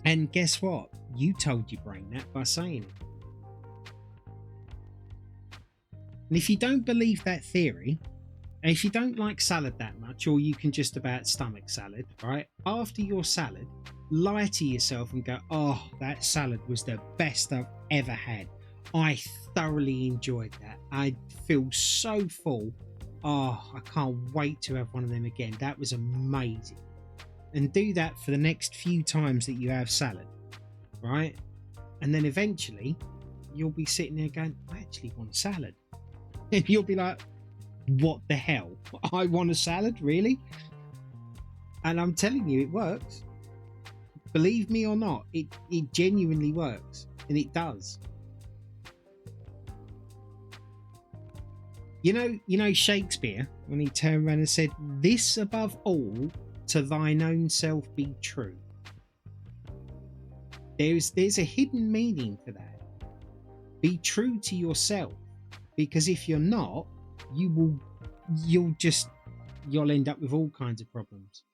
And guess what? You told your brain that by saying it. And if you don't believe that theory, and if you don't like salad that much, or you can just about stomach salad, right? After your salad, lie to yourself and go, oh, that salad was the best I've ever had. I thoroughly enjoyed that. I feel so full. Oh, I can't wait to have one of them again. That was amazing. And do that for the next few times that you have salad, right? And then eventually you'll be sitting there going, I actually want a salad. And you'll be like, what the hell? I want a salad? Really? And I'm telling you, it works. Believe me or not, it genuinely works. And it does. You know Shakespeare, when he turned around and said, this above all, to thine own self be true. There's a hidden meaning to that. Be true to yourself, because if you're not, you'll end up with all kinds of problems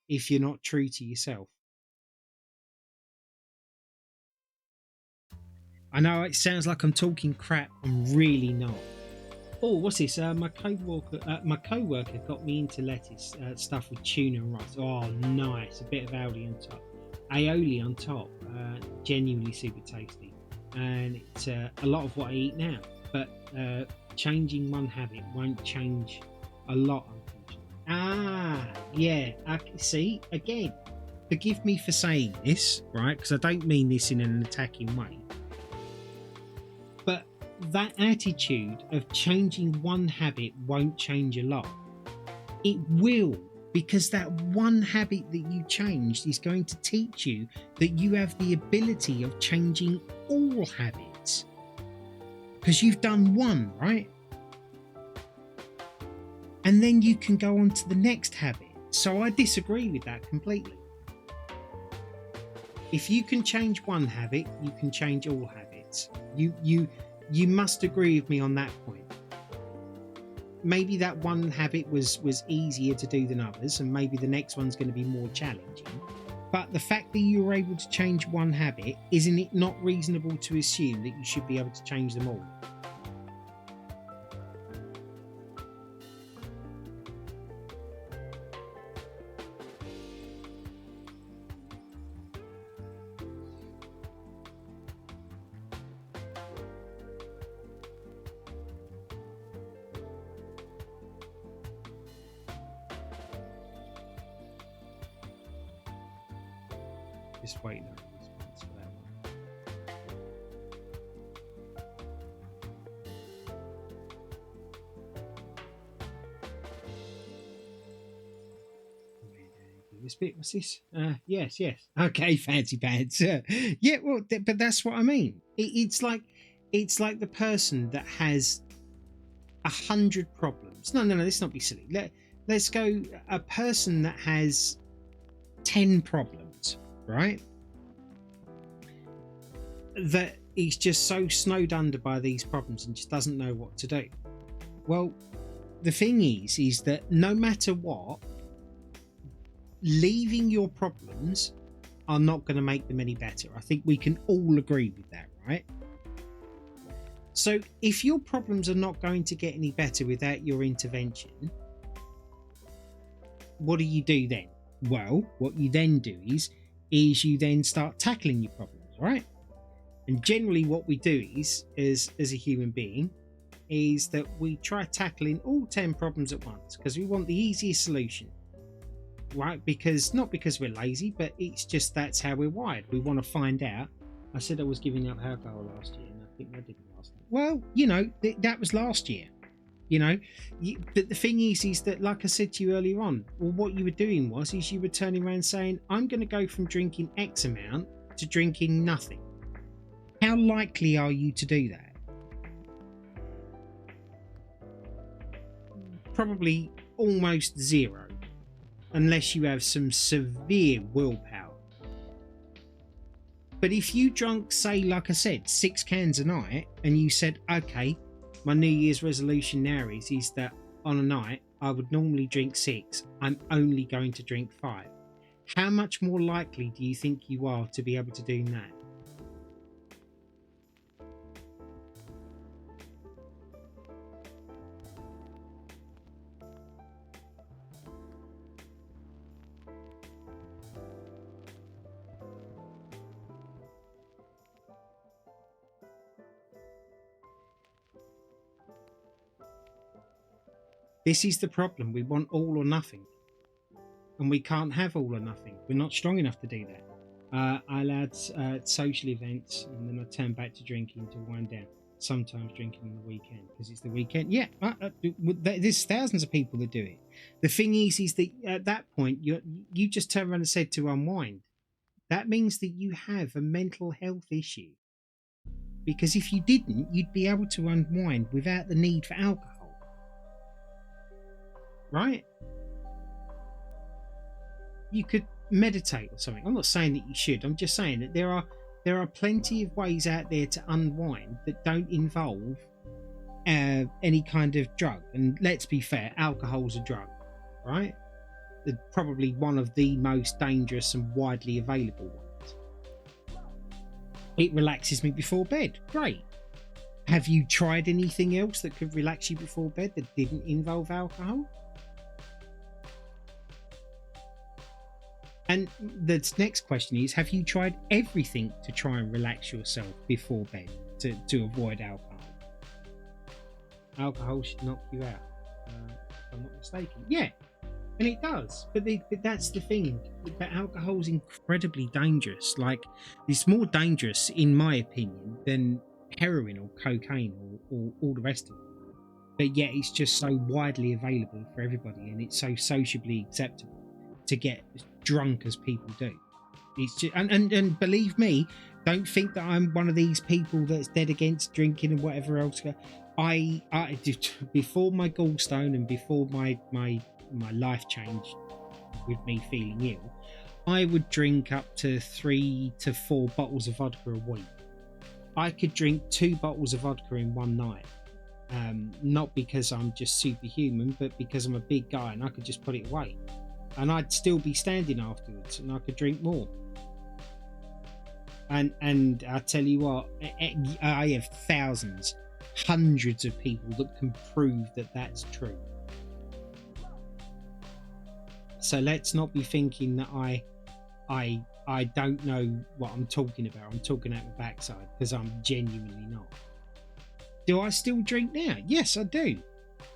if you're not true to yourself. I know it sounds like I'm talking crap. I'm really not. Oh, what's this? My co-worker got me into lettuce stuff with tuna and rice. Oh, nice. A bit of aioli on top. Genuinely super tasty. And it's a lot of what I eat now. But changing one habit won't change a lot, unfortunately. Yeah. See, again, forgive me for saying this, right? Because I don't mean this in an attacking way. But that attitude of changing one habit won't change a lot. It will, because that one habit that you changed is going to teach you that you have the ability of changing all habits. Because you've done one, right? And then you can go on to the next habit. So I disagree with that completely. If you can change one habit, you can change all habits. You must agree with me on that point. Maybe that one habit was easier to do than others, and maybe the next one's going to be more challenging. But the fact that you were able to change one habit, isn't it not reasonable to assume that you should be able to change them all? Just waiting on a response for that one. What's this? Yes. Okay, fancy pants. Yeah, well, but that's what I mean. It's like the person that has 100 problems. No, let's not be silly. Let's go a person that has 10 problems, right? That he's just so snowed under by these problems and just doesn't know what to do. Well, the thing is that no matter what, leaving your problems are not going to make them any better. I think we can all agree with that, right? So if your problems are not going to get any better without your intervention, what do you do then? Well, what you then do is you then start tackling your problems, right? And generally what we do is, as a human being, is that we try tackling all 10 problems at once because we want the easiest solution, right? Not because we're lazy, but it's just that's how we're wired. We want to find out. I said I was giving up alcohol last year, and I think I did last year. Well, that was last year. But the thing is that, like I said to you earlier on, well, what you were doing was you were turning around saying, I'm going to go from drinking X amount to drinking nothing. How likely are you to do that? Probably almost zero, unless you have some severe willpower. But if you drank, say, like I said, 6 cans a night, and you said, okay, my New Year's resolution now is that on a night I would normally drink 6, I'm only going to drink 5. How much more likely do you think you are to be able to do that? This is the problem. We want all or nothing. And we can't have all or nothing. We're not strong enough to do that. I allowed social events, and then I turn back to drinking to wind down. Sometimes drinking on the weekend because it's the weekend. Yeah, there's thousands of people that do it. The thing is that at that point you just turn around and said to unwind. That means that you have a mental health issue. Because if you didn't, you'd be able to unwind without the need for alcohol. Right? You could meditate or something. I'm not saying that you should. I'm just saying that there are plenty of ways out there to unwind that don't involve any kind of drug. And let's be fair, alcohol's a drug, right? Probably one of the most dangerous and widely available ones. It relaxes me before bed. Great. Have you tried anything else that could relax you before bed that didn't involve alcohol? And the next question is, have you tried everything to try and relax yourself before bed to avoid alcohol? Alcohol should knock you out, if I'm not mistaken. Yeah, and it does. But that's the thing. That alcohol is incredibly dangerous. Like, it's more dangerous, in my opinion, than heroin or cocaine or all the rest of it. But yet it's just so widely available for everybody, and it's so sociably acceptable to get drunk as people do. It's just, and believe me, don't think that I'm one of these people that's dead against drinking and whatever else. I did, before my gallstone and before my life changed with me feeling ill, I would drink up to 3 to 4 bottles of vodka a week. I could drink 2 bottles of vodka in one night. Not because I'm just superhuman, but because I'm a big guy and I could just put it away. And I'd still be standing afterwards, and I could drink more. And I tell you what, I have thousands, hundreds of people that can prove that that's true. So let's not be thinking that I don't know what I'm talking about. I'm talking out my backside, because I'm genuinely not. Do I still drink now? Yes, I do.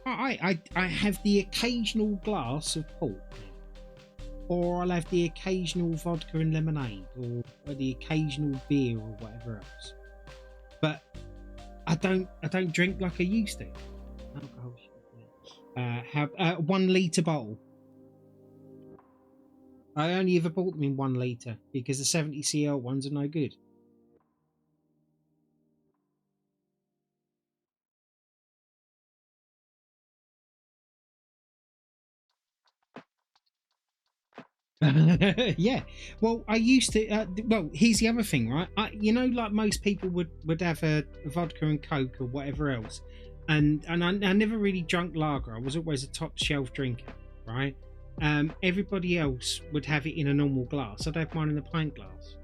I have the occasional glass of port now. Or I'll have the occasional vodka and lemonade, or the occasional beer, or whatever else. But I don't drink like I used to. Alcohol. 1 litre bottle. I only ever bought them in 1 litre because the 70cl ones are no good. Yeah, well, I used to well, here's the other thing, right? Like most people would have a vodka and coke or whatever else, and I never really drank lager. I was always a top shelf drinker, right? Everybody else would have it in a normal glass. I'd have mine in a pint glass,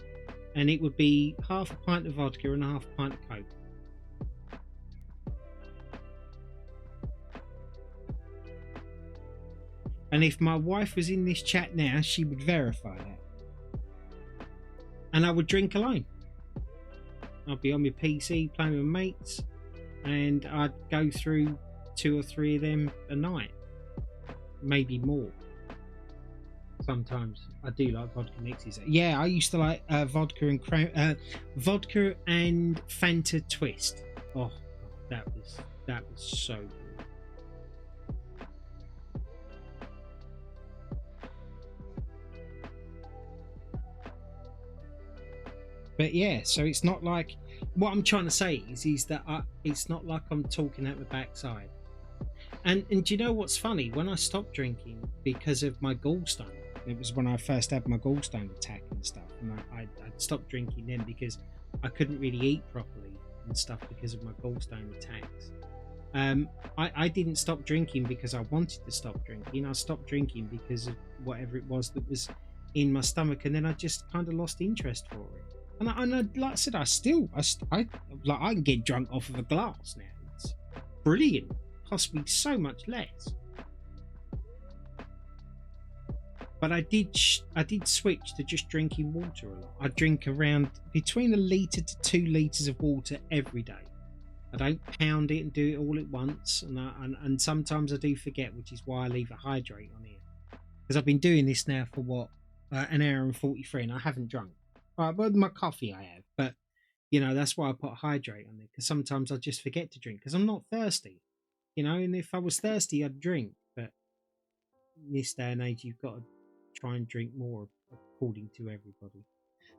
and it would be half a pint of vodka and half a pint of coke. And if my wife was in this chat now, she would verify that. And I would drink alone. I'd be on my PC playing with mates, and I'd go through 2 or 3 of them a night, maybe more. Sometimes I do like vodka mixes. Yeah, I used to like vodka and Fanta Twist. Oh, that was so good. But yeah, so it's not like, what I'm trying to say is that it's not like I'm talking out the backside. And do you know what's funny? When I stopped drinking because of my gallstone, it was when I first had my gallstone attack and stuff, and I stopped drinking then because I couldn't really eat properly and stuff because of my gallstone attacks. I didn't stop drinking because I wanted to stop drinking. I stopped drinking because of whatever it was that was in my stomach, and then I just kind of lost interest for it. And like I said, I can get drunk off of a glass now. It's brilliant. Costs me so much less. But I did switch to just drinking water a lot. I drink around between 1 litre to 2 litres of water every day. I don't pound it and do it all at once, and sometimes I do forget, which is why I leave a hydrate on here. Because I've been doing this now for what, an hour and 43, and I haven't drunk. Right, with my coffee I have, but you know, that's why I put a hydrate on there, because sometimes I just forget to drink because I'm not thirsty, you know. And if I was thirsty, I'd drink. But in this day and age, you've got to try and drink more, according to everybody.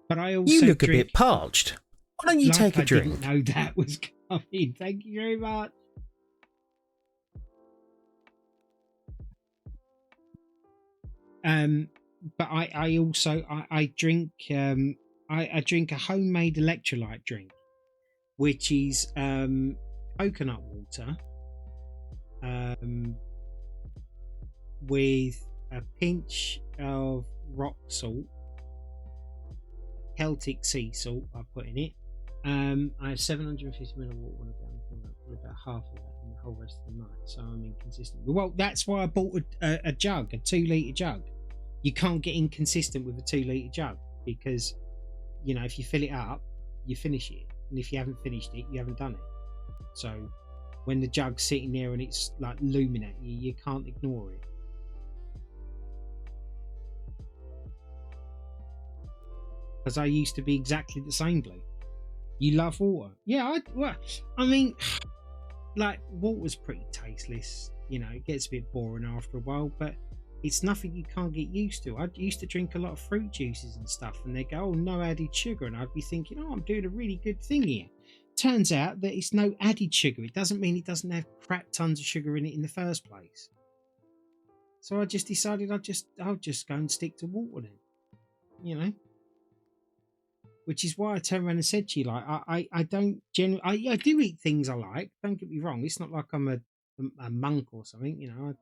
But I also you look a bit parched. Why don't you take a drink? I didn't know that was coming. Thank you very much. But I also drink I drink a homemade electrolyte drink, which is coconut water with a pinch of rock salt, Celtic sea salt I put in it. I have 750 ml of water when I'm probably about half of that and the whole rest of the night, so I'm inconsistent. Well, that's why I bought a jug, a 2 litre jug. You can't get inconsistent with a 2 litre jug, because you know, if you fill it up, you finish it, and if you haven't finished it, you haven't done it. So when the jug's sitting there and it's like looming at you, you can't ignore it. Because I used to be exactly the same, Blue. You love water. Yeah, I mean, like, water's pretty tasteless. You know, it gets a bit boring after a while, but it's nothing you can't get used to. I used to drink a lot of fruit juices and stuff, and they go, oh, no added sugar. And I'd be thinking, oh, I'm doing a really good thing here. Turns out that it's no added sugar. It doesn't mean it doesn't have crap tons of sugar in it in the first place. So I just decided I'll just go and stick to water then. You know? Which is why I turned around and said to you, like, I don't generally, I do eat things I like. Don't get me wrong. It's not like I'm a monk or something, you know.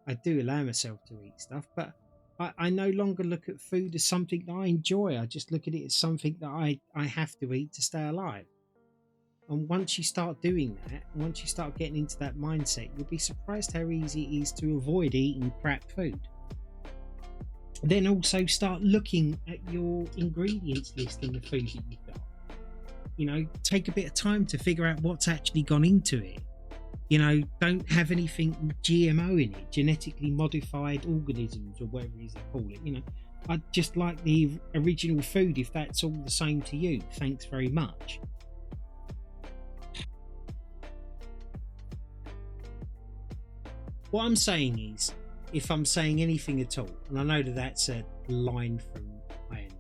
I do allow myself to eat stuff, but I no longer look at food as something that I enjoy. I just look at it as something that I have to eat to stay alive. And once you start doing that, once you start getting into that mindset, you'll be surprised how easy it is to avoid eating crap food. Then also start looking at your ingredients list in the food that you've got. You know, take a bit of time to figure out what's actually gone into it. You know, don't have anything GMO in it, genetically modified organisms or whatever it is they call it. You know, I just like the original food. If that's all the same to you, thanks very much. What I'm saying is, if I'm saying anything at all, and I know that that's a line from my end,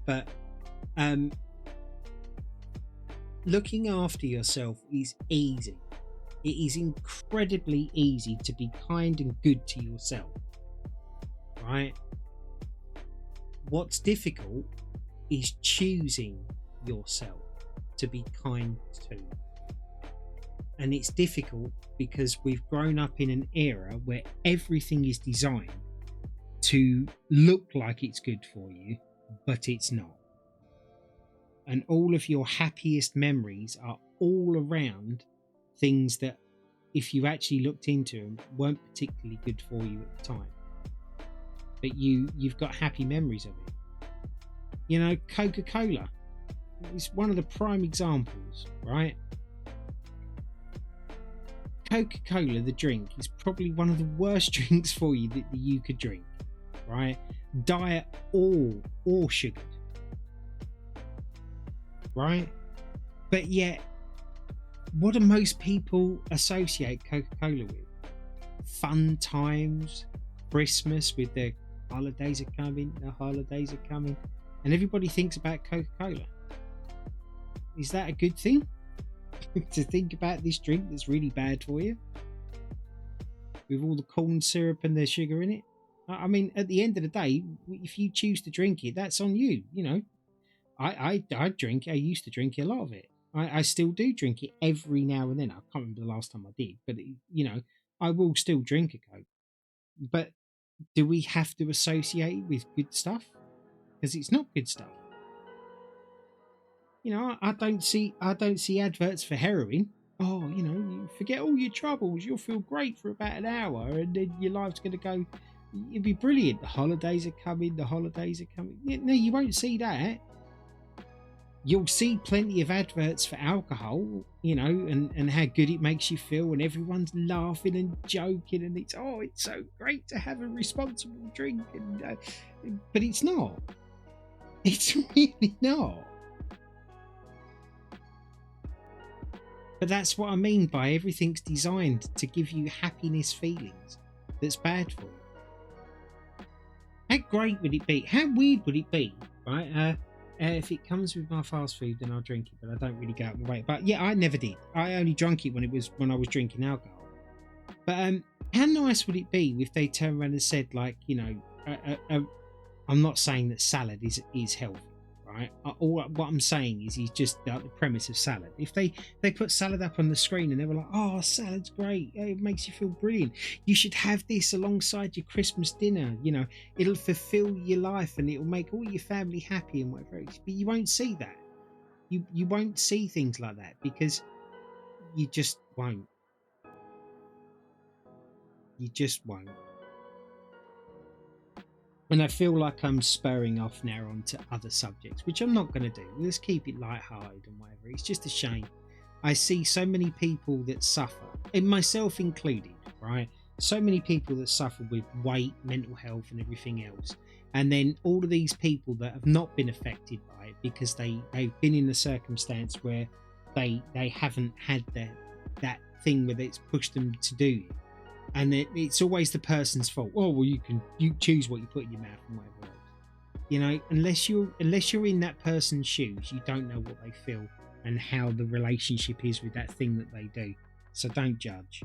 but looking after yourself is easy. It is incredibly easy to be kind and good to yourself, right? What's difficult is choosing yourself to be kind to. And it's difficult because we've grown up in an era where everything is designed to look like it's good for you, but it's not. And all of your happiest memories are all around things that, if you actually looked into them, weren't particularly good for you at the time. But you've got happy memories of it. You know, Coca-Cola is one of the prime examples, right? Coca-Cola, the drink, is probably one of the worst drinks for you that you could drink, right? Diet or sugared, right? But yet, what do most people associate Coca-Cola with? Fun times, Christmas with the holidays are coming, and everybody thinks about Coca-Cola. Is that a good thing? To think about this drink that's really bad for you, with all the corn syrup and the sugar in it? I mean, at the end of the day, if you choose to drink it, that's on you. You know, I drink. I used to drink a lot of it. I still do drink it every now and then. I can't remember the last time I did, but you know, I will still drink a Coke. But do we have to associate it with good stuff? Because it's not good stuff. You know, I don't see adverts for heroin. Oh, you know, you forget all your troubles, you'll feel great for about an hour, and then your life's going to go. It'd be brilliant. The holidays are coming. The holidays are coming. No, you won't see that. You'll see plenty of adverts for alcohol, you know, and how good it makes you feel, and everyone's laughing and joking, and it's so great to have a responsible drink, and but it's not. It's really not. But that's what I mean by everything's designed to give you happiness feelings that's bad for you. How great would it be? How weird would it be, right? If it comes with my fast food, then I'll drink it, but I don't really go out of my way. But yeah, I never did. I only drank it when I was drinking alcohol. But how nice would it be if they turned around and said, like, you know, I'm not saying that salad is healthy, right? What I'm saying is just the premise of salad. If they put salad up on the screen and they were like, oh, salad's great, it makes you feel brilliant, you should have this alongside your Christmas dinner, you know, it'll fulfill your life and it'll make all your family happy and whatever else. But you won't see that. You won't see things like that because you just won't. You just won't. And I feel like I'm spurring off now onto other subjects, which I'm not going to do. Let's keep it lighthearted and whatever. It's just a shame. I see so many people that suffer, and myself included, right? So many people that suffer with weight, mental health, and everything else. And then all of these people that have not been affected by it because they've been in a circumstance where they haven't had that thing where it's pushed them to do it. And it's always the person's fault. Oh well, you choose what you put in your mouth and whatever else. You know, unless you're in that person's shoes, you don't know what they feel and how the relationship is with that thing that they do. So don't judge.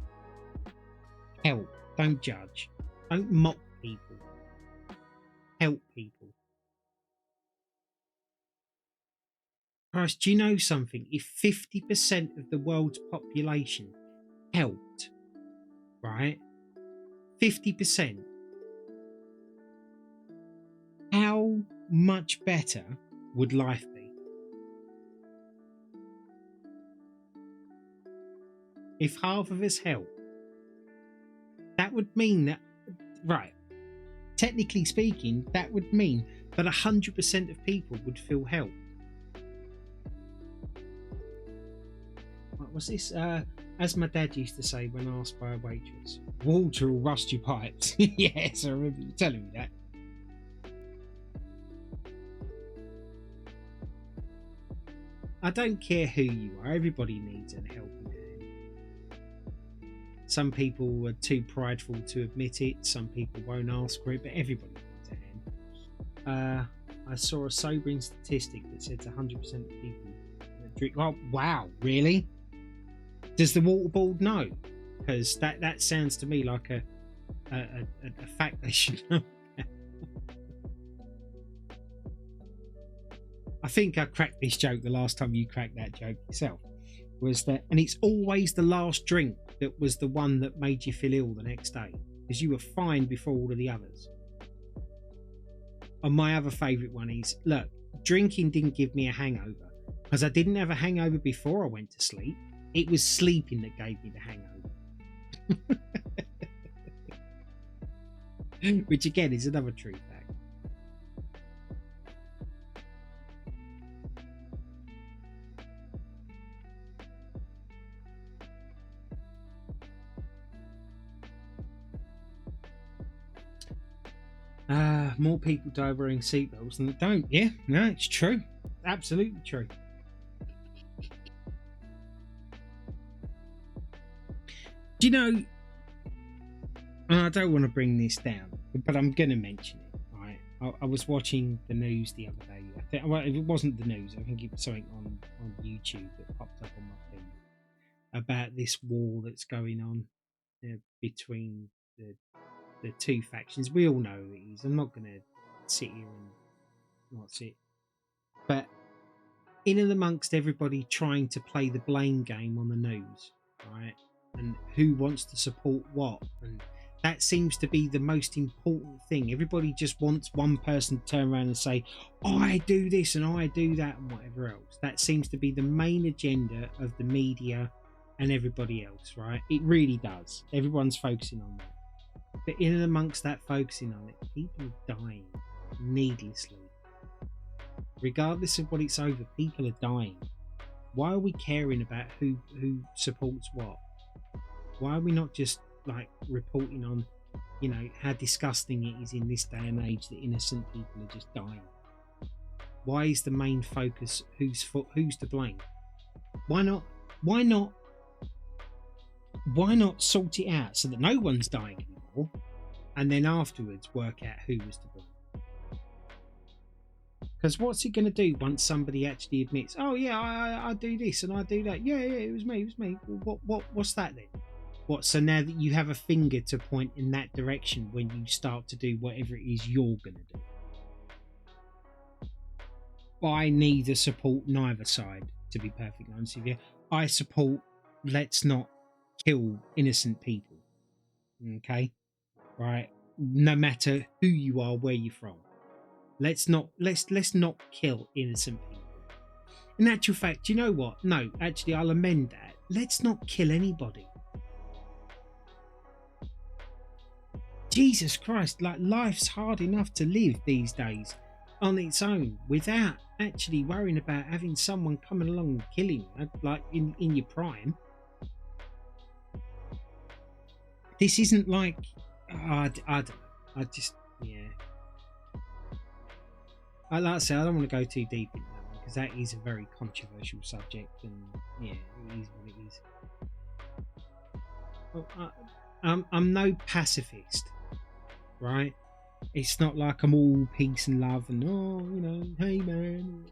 Help. Don't judge. Don't mock people. Help people. Christ, do you know something? If 50% of the world's population helped, right? 50%. How much better would life be? If half of us help, that would mean that, right, technically speaking, that would mean that 100% of people would feel helped. What was this? As my dad used to say when asked by a waitress, water will rust your pipes. Yes, I remember you telling me that. I don't care who you are, everybody needs a helping hand. Some people are too prideful to admit it, some people won't ask for it, but everybody needs a hand. I saw a sobering statistic that said 100% of people drink. Oh, wow, really? Does the water board know? Because that sounds to me like a fact they should know. I think I cracked this joke the last time you cracked that joke yourself. Was that, and it's always the last drink that was the one that made you feel ill the next day, because you were fine before all of the others. And my other favourite one is, look, drinking didn't give me a hangover because I didn't have a hangover before I went to sleep. It was sleeping that gave me the hangover. Which again is another true fact. More people die wearing seatbelts than that don't. Yeah, no, it's true. Absolutely true. Do you know, I don't want to bring this down, but I'm going to mention it, right? I was watching the news the other day. Well, it wasn't the news. I think it was something on YouTube that popped up on my feed about this war that's going on between the two factions. We all know who it is. I'm not going to sit here and not sit. But in and amongst everybody trying to play the blame game on the news, right? And who wants to support what, and That seems to be the most important thing. Everybody just wants one person to turn around and say, oh, I do this and I do that and whatever else. That seems to be the main agenda of the media and everybody else, right? It really does. Everyone's focusing on that. But in and amongst that focusing on it, people are dying needlessly. Regardless of what it's over, people are dying. Why are we caring about who supports what? Why are we not just like reporting on, you know, how disgusting it is in this day and age that innocent people are just dying? Why is the main focus who's to blame? Why not sort it out so that no one's dying anymore, and then afterwards work out who was to blame? Because what's it going to do once somebody actually admits, oh yeah, I do this and I do that, yeah, it was me. Well, what's that then? What, so now that you have a finger to point in that direction when you start to do whatever it is you're going to do? I neither support neither side, to be perfectly honest with you. I support let's not kill innocent people. Okay? Right? No matter who you are, where you're from. Let's not kill innocent people. In actual fact, you know what? No, actually I'll amend that. Let's not kill anybody. Jesus Christ, like life's hard enough to live these days on its own without actually worrying about having someone coming along and killing you, like in your prime. This isn't like, I don't know. I just, yeah. Like I say, I don't want to go too deep into that one because that is a very controversial subject, and yeah, it is what it is. Well, I'm no pacifist, right? It's not like I'm all peace and love and, oh, you know, hey man.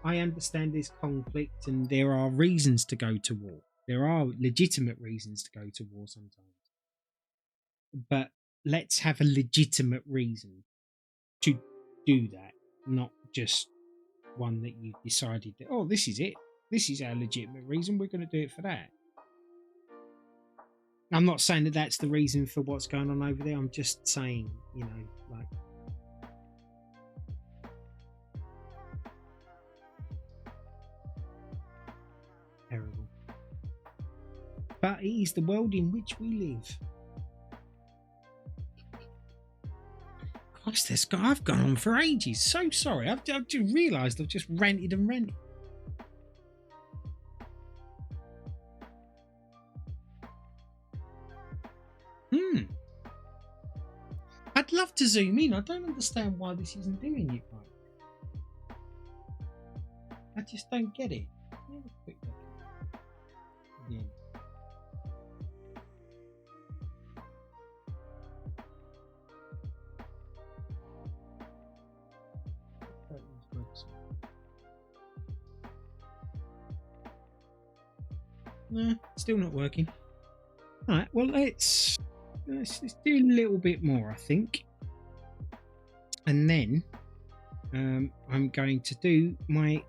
I understand there's conflict and there are reasons to go to war. There are legitimate reasons to go to war sometimes. But let's have a legitimate reason to do that, not just one that you decided that, oh, this is it. This is our legitimate reason. We're going to do it for that. I'm not saying that that's the reason for what's going on over there. I'm just saying, you know, like, terrible. But it is the world in which we live. Gosh, this guy, I've gone on for ages. So sorry. I've just realised I've just ranted and ranted. I'd love to zoom in. I don't understand why this isn't doing it right. I just don't get it. Let me have a quick look. Yeah. Nah, still not working. Alright, well let's do a little bit more, I think. And then I'm going to do my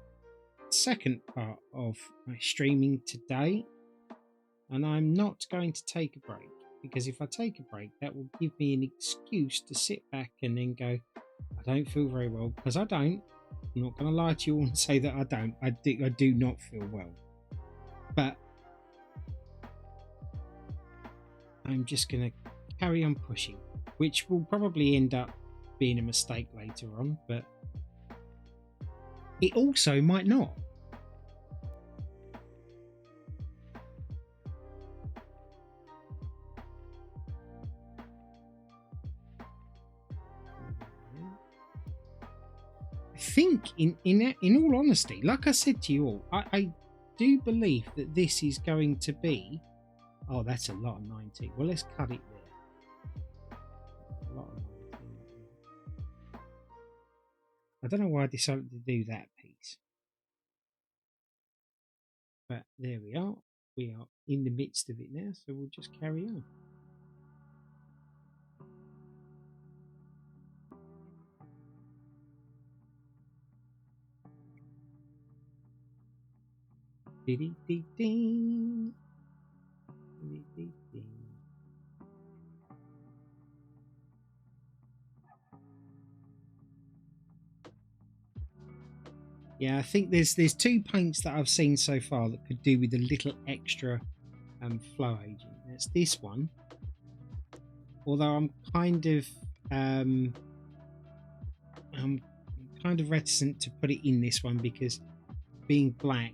second part of my streaming today. And I'm not going to take a break, because if I take a break, that will give me an excuse to sit back and then go, I don't feel very well, because I don't. I'm not going to lie to you all and say that I don't. I do not feel well. But I'm just going to carry on pushing, which will probably end up being a mistake later on, but it also might not. I think, in all honesty, like I said to you all, I do believe that this is going to be. Oh, that's a lot of 19. Well, let's cut it there. A lot of 19. I don't know why I decided to do that piece. But there we are. We are in the midst of it now, so we'll just carry on. Dee-dee-dee-dee. Dee-dee-dee-dee. Yeah, I think there's two paints that I've seen so far that could do with a little extra flow agent. It's this one, although I'm kind of reticent to put it in this one because being black,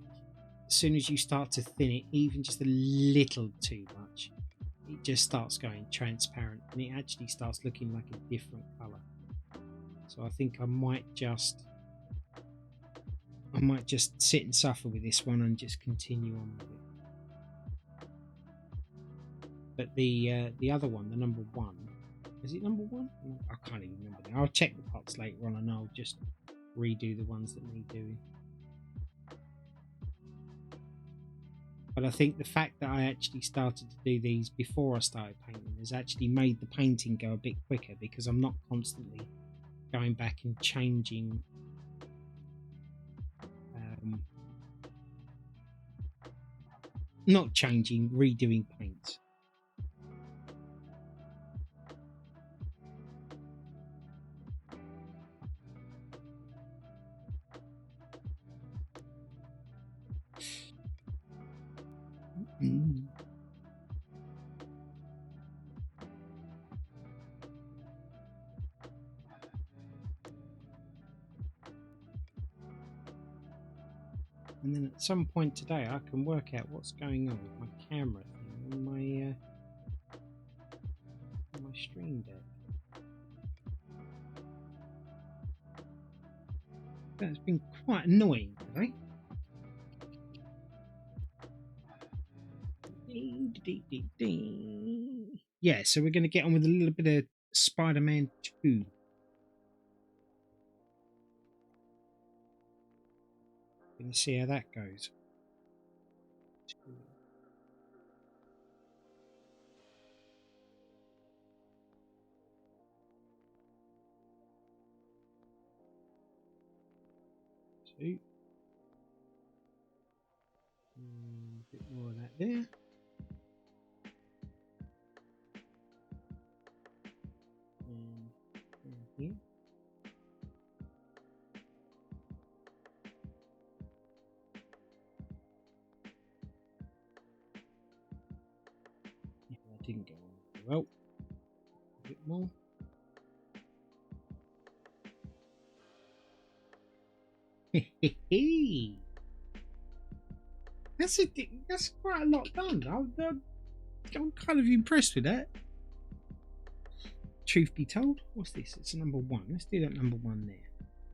as soon as you start to thin it even just a little too much, it just starts going transparent and it actually starts looking like a different color. So I think I might just sit and suffer with this one and just continue on with it. But the other one, the number one, is it number one? I can't even remember now. I'll check the pots later on and I'll just redo the ones that need doing. But I think the fact that I actually started to do these before I started painting has actually made the painting go a bit quicker because I'm not constantly going back and changing redoing paints. And then at some point today I can work out what's going on with my camera thing on my stream deck. That's been quite annoying today. Yeah, so we're going to get on with a little bit of Spider-Man 2. Going to see how that goes. Two. A bit more of that there. And here. Yeah, that didn't go on very well. A bit more. That's quite a lot done. I'm kind of impressed with that. Truth be told, what's this? It's a number one. Let's do that number one there.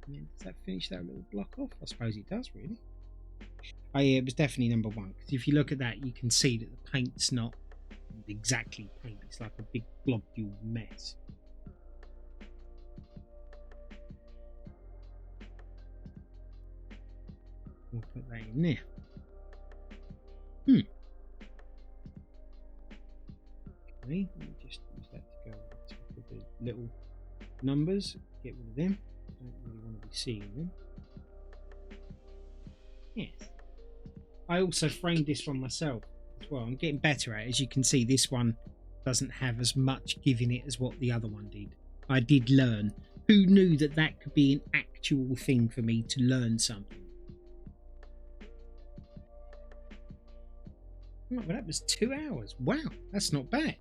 And then does that finish that little block off? I suppose it does, really. Oh yeah, it was definitely number one. Because if you look at that, you can see that the paint's not exactly paint. It's like a big globule mess. We'll put that in there. Okay, let me just use that to go on top of the little numbers. Get rid of them. Don't really want to be seeing them. Yes. I also framed this one myself as well. I'm getting better at it. As you can see, this one doesn't have as much giving it as what the other one did. I did learn. Who knew that that could be an actual thing for me to learn something? Oh, well, that was 2 hours. Wow, that's not bad.